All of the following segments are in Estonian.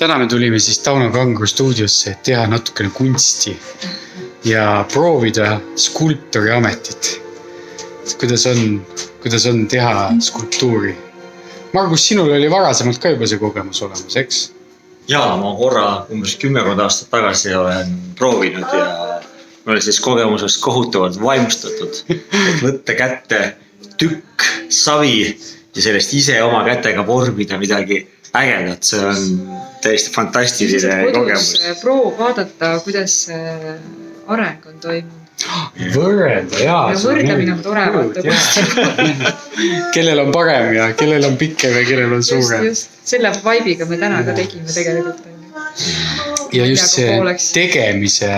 Täna me tulime siis Tauno Kangro stuudiosse, et teha natukene kunsti ja proovida skulptori ametit. Kuidas on teha skulptuuri? Margus, sinul oli varasemalt ka juba see kogemus olemas, eks? Jaa, ma korra umbes 10 aastat tagasi olen proovinud ja ma olen siis kogemusest kohutavalt vaimustatud, et võtta kätte tükk savi ja sellest ise oma kätega vormida midagi ägedat. See on täiesti fantastiline kogemus. Proov vaadata, kuidas areng on toimunud. Võrrelda, jaa. Ja võrdlemine on tore vaata. Kellel on parem ja kellel on pikem ja kellel on suurem. Just selle vibe'iga me täna ka tegime tegelikult. Ja just see tegemise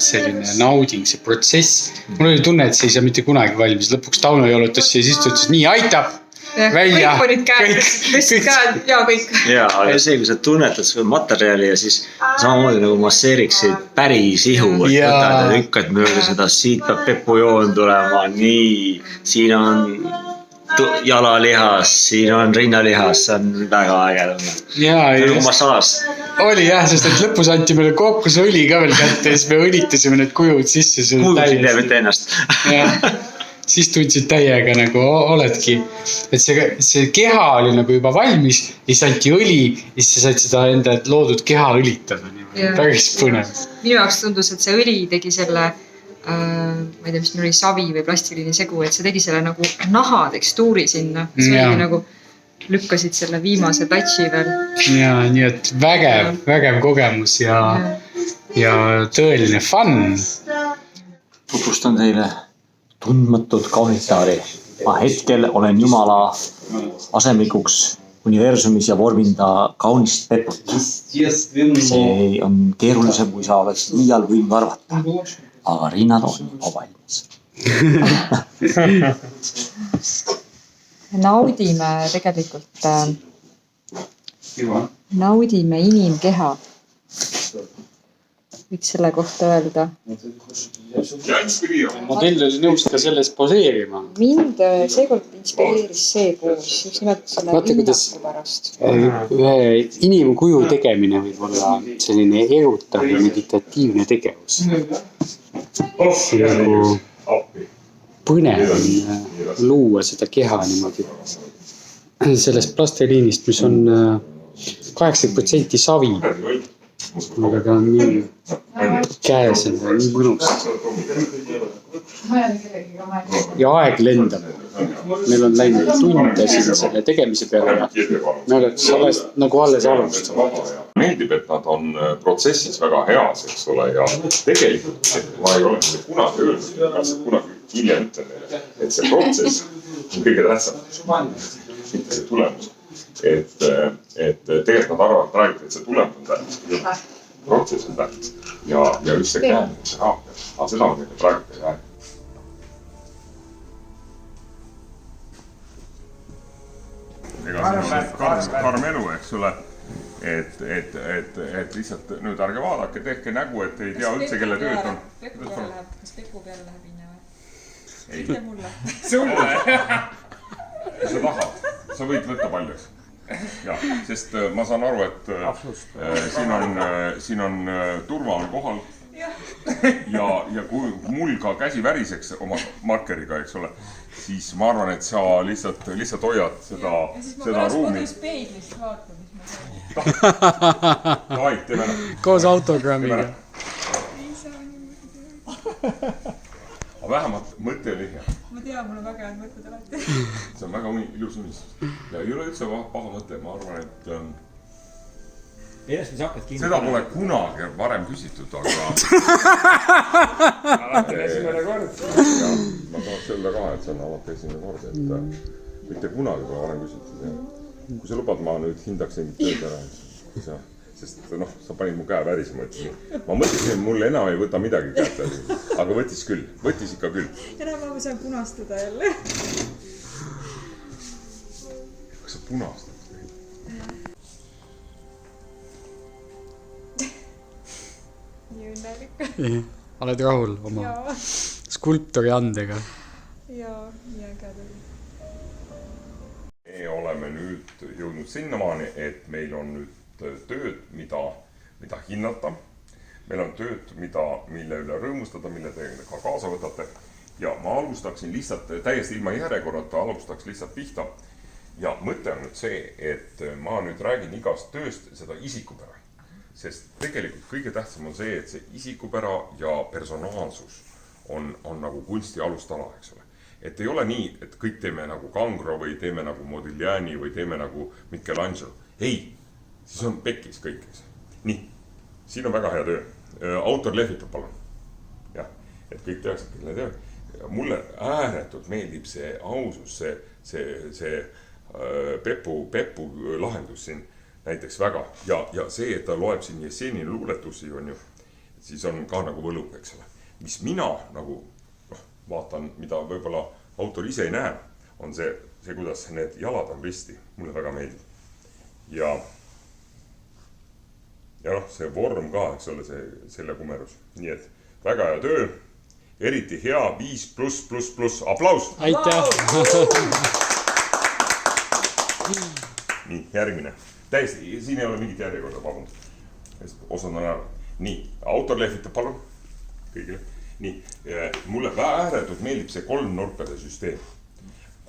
selline nauding, see protsess. Mul oli tunne, et see ei saa mitte kunagi valmis. Lõpuks Tauno jalutas ja siis ta ütles, nii aitab! Välja. Kõik panid käed, tõstsid käed ja kõik. Jaa, aga see, kui sa tunnetad seda materjali ja siis samamoodi nagu masseeriksid päris ihu, et võtad ja lükkad mööda seda, siit peab pepujoon tulema, nii, siin on jalalihas, siin on rinnalihas, see on väga äge. Jaa, just. Massaas. Oli jah, sest et lõpus anti meile kookosõli ka veel kätte ja siis me õlitasime need kujud sisse. Kujusid teeb ette ennast. Siis tundsid täiega nagu oledki, et see keha oli nagu juba valmis ja siis anti õli ja siis sa said seda enda loodud keha õlitada. Päris põnev. Minu jaoks tundus, et see õli tegi selle, ma ei tea, mis meil oli savi või plastiline segu, et see tegi selle nagu naha tekstuuri sinna. See oli nagu lükkasid selle viimase touchi veel. Ja nii et vägev kogemus ja tõeline fun. Tutvustan teile tundmatud kaunitaari. Ma hetkel olen Jumala asemikuks universumis ja vormin ta kaunist peput. See on keerulisem, kui sa oleks iial võinud arvata. Aga rinnad on valmis. Naudime tegelikult, naudime inimkeha. Võiks selle kohta öelda. Modell oli nõus ka selles poseerima. Mind seekord inspireeris see poos, just nimelt selle linnaku pärast. Ühe inimkuju tegemine võib olla selline erutav ja meditatiivne tegevus. Põnev on luua seda keha niimoodi. Sellest plasteliinist, mis on 80% savi. Aga ka on nii käes on nii mõnus. Ja aeg lendab. Meil on läinud tunde siin selle tegemise peale ja me oleks nagu alles alustanud. Meeldib, et nad on protsessis väga heas, eks ole, ja tegelikult ma ei ole kunagi öelnud, kas kunagi hiljem ütlen neile, et see protsess on kõige tähtsam, mitte see tulemus. Et tegelikult nad arvavad, et räägid, et see tulemus on tähtsam, protsess on tähtsam ja just see käemine, see raam, aga seda on neile praegu ei räägi. Karm elu, eks ole, et lihtsalt nüüd ärge vaadake, tehke nägu, et ei tea üldse, kelle tööd on. Kas Pepu peale läheb inne või? Ütle mulle. Sulle! Kui sa tahad, sa võid võtta paljus. Ja, sest ma saan aru, et siin on turva on kohal ja kui mul ka käsi väriseks oma markeriga, eks ole, siis ma arvan, et sa lihtsalt hoiad seda ruumi. Ja siis ma pärast kodus peeglist vaatan, mis ma saan. Davai, teeme ära. Koos autogrammiga. Aga vähemalt mõte oli hea. Ma tean, mul on väga head mõtted alati. See on väga ilus unistus. Ja ei ole üldse paha mõte, ma arvan, et seda pole kunagi varem küsitud, aga esimene kord. Ma tahaks öelda ka, et see on alati esimene kord, et mitte kunagi pole varem küsitud. Kui sa lubad, ma nüüd hindaksin tööd ära, sest sa panid mu käe värisema, ma mõtlesin, mul enam ei võta midagi kätte, aga võttis ikka küll. Enam ma saan punastada jälle. Kas sa punastad? Nii õnnelik. Oled rahul oma skulptori andega? Jaa, nii äge tuli. Me oleme nüüd jõudnud sinnamaani, et meil on nüüd tööd, mida hinnata. Meil on tööd, mille üle rõõmustada, mille te ka kaasa võtate. Ja ma alustaksin lihtsalt täiesti ilma järjekorrata, alustaks lihtsalt pihta. Ja mõte on nüüd see, et ma nüüd räägin igast tööst seda isikupära. Sest tegelikult kõige tähtsam on see, et see isikupära ja personaalsus on nagu kunsti alustala, eks ole. Et ei ole nii, et kõik teeme nagu Kangro või teeme nagu Modigliani või teeme nagu Michelangelo. Ei, siis on pekkis kõik, eks. Nii, siin on väga hea töö. Autor lehvitab, palun. Jah, et kõik tehakse, kelle töö. Mulle ääretult meeldib see ausus, see Pepu lahendus siin näiteks väga. Ja see, et ta loeb siin Jeseni luuletusi, on ju, siis on ka nagu võlub, eks ole. Mis mina nagu vaatan, mida võib-olla autor ise ei näe, on see, kuidas need jalad on risti. Mulle väga meeldib. Ja see vorm ka, eks ole, selle kumerus. Nii et väga hea töö. Eriti hea 5++++. Aplaus! Aitäh! Nii, järgmine. Täiesti, siin ei ole mingit järjekorda, vabandust. Osad on ära. Nii, autor lehvitab, palun. Kõigile. Nii, mulle ääretult meeldib see kolmnurkade süsteem.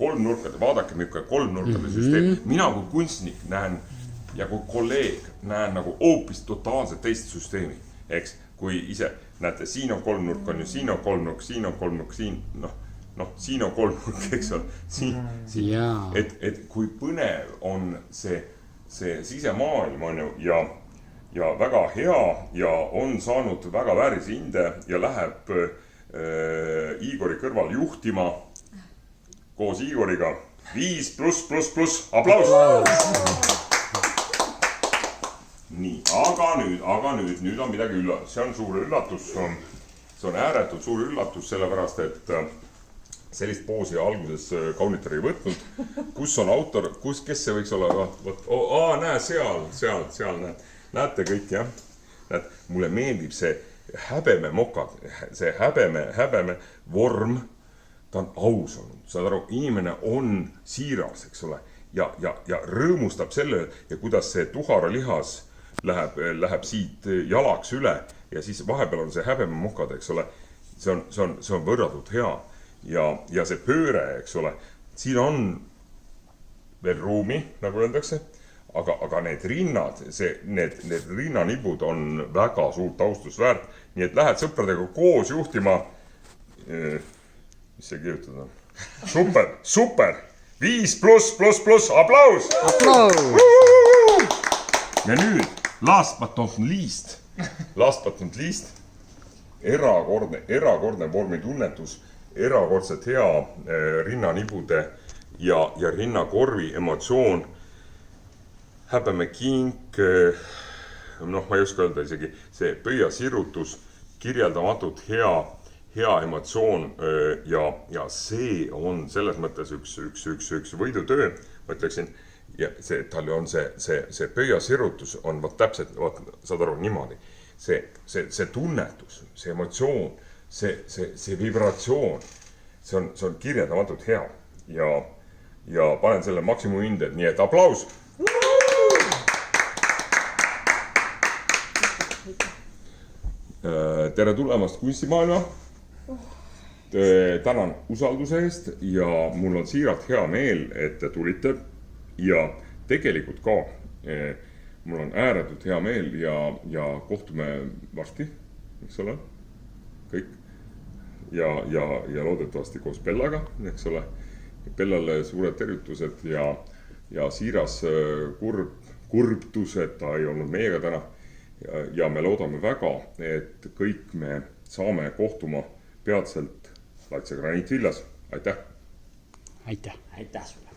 Kolmnurkade, vaadake milline kolmnurkade süsteem. Mina kui kunstnik näen ja kui kolleeg näen nagu hoopis totaalselt teist süsteemi. Eks, kui ise näete, siin on kolmnurk, on ju, siin on kolmnurk, siin on kolmnurk, siin, siin on kolmnurk, eks ole. Siin. Et kui põnev on see sisemaailm on ju ja väga hea ja on saanud väga väärisi hinde ja läheb Igori kõrval juhtima koos Igoriga 5+++. Aplaus! Nii, aga nüüd on midagi üllatus. See on suur üllatus. See on ääretult suur üllatus, sellepärast, et sellist poosi alguses kaunitar ei võtnud. Kus on autor, kes see võiks olla? Näe, seal näed. Näete kõik, jah? Mulle meeldib see häbeme mokad, see häbeme vorm, ta on aus olnud. Saad aru, inimene on siiras, eks ole, ja rõõmustab selle ja kuidas see tuharalihas läheb siit jalaks üle ja siis vahepeal on see häbeme mokad, eks ole, see on võrratult hea ja see pööre, eks ole, siin on veel ruumi, nagu öeldakse, aga need rinnad, need rinnanibud on väga suurt austusväärt, nii et lähed sõpradega koos juhtima, mis see kirjutada on? Super! 5+++, aplaus! Ja nüüd, last but not least, erakordne vormitunnetus, erakordselt hea rinnanibude ja rinnakorvi emotsioon, häbeme kink, ma ei oska öelda isegi, see pöiasirutus, kirjeldamatult hea emotsioon ja see on selles mõttes üks võidutöö, ma ütleksin, ja tal on see pöiasirutus on täpselt, saad aru, niimoodi. See tunnetus, see emotsioon, see vibratsioon, see on kirjeldamatult hea ja panen selle maksimumhinded, nii et aplaus! Tere tulemast kunstimaailma! Tänan usalduse eest ja mul on siiralt hea meel, et te tulite ja tegelikult ka mul on ääretult hea meel ja kohtume varsti, eks ole, kõik ja loodetavasti koos Bellaga, eks ole, Bellale suured tervitused ja siiras kurbtus, et ta ei olnud meiega täna ja me loodame väga, et kõik me saame kohtuma peatselt Laitse Graniitvillas. Aitäh! Aitäh sulle!